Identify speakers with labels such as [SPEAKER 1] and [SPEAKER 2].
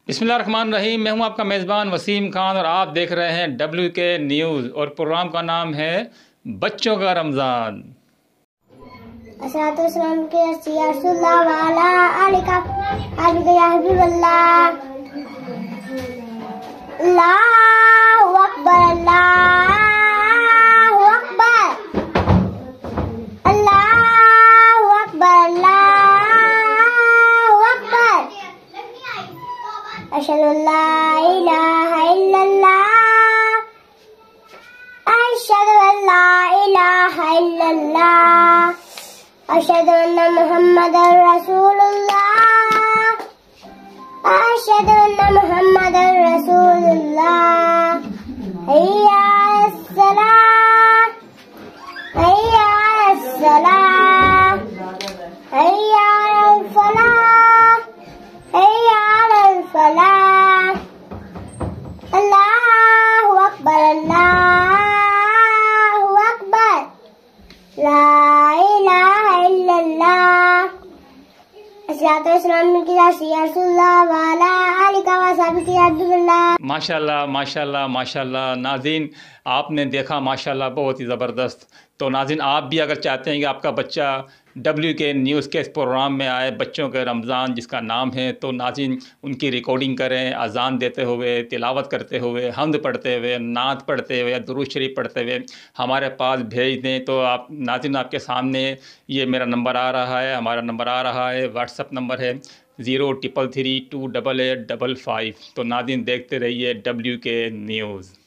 [SPEAKER 1] बिस्मिल्लाहिर्रहमानिर्रहीम। मैं हूं आपका मेज़बान वसीम खान और आप देख रहे हैं WK न्यूज़ और प्रोग्राम का नाम है बच्चों का रमज़ान।
[SPEAKER 2] अशहदु अल्ला इलाहा इल्लल्लाह, अशहदु अल्ला इलाहा इल्लल्लाह, अशहदु अन्ना मुहम्मदर रसूलुल्लाह, अशहदु अन्ना मुहम्मदर रसूलुल्लाह। हैया अस्सलाह, हैया अस्सलाह, हैया अल फलाह, हैया अल फलाह। अल्लाहु अकबर, अल्लाहु अकबर, ला इलाहा इल्लल्लाह। अस्सलातु वस्सलामु अला रसूलिल्लाह व अला आलिहि व सहबिही।
[SPEAKER 1] माशाल्लाह माशाल्लाह माशाल्लाह। नाज़रीन, आपने देखा माशाल्लाह बहुत ही ज़बरदस्त। तो नाज़रीन, आप भी अगर चाहते हैं कि आपका बच्चा WK न्यूज़ के इस प्रोग्राम में आए, बच्चों के रमज़ान जिसका नाम है, तो नाज़रीन उनकी रिकॉर्डिंग करें, अज़ान देते हुए, तिलावत करते हुए, हम्द पढ़ते हुए, नात पढ़ते हुए या दुरूद शरीफ पढ़ते हुए हमारे पास भेज दें। तो आप नाज़रीन, आपके सामने ये मेरा नंबर आ रहा है, हमारा नंबर आ रहा है, व्हाट्सअप नंबर है 033328855। तो नाज़रीन देखते रहिए WK न्यूज़।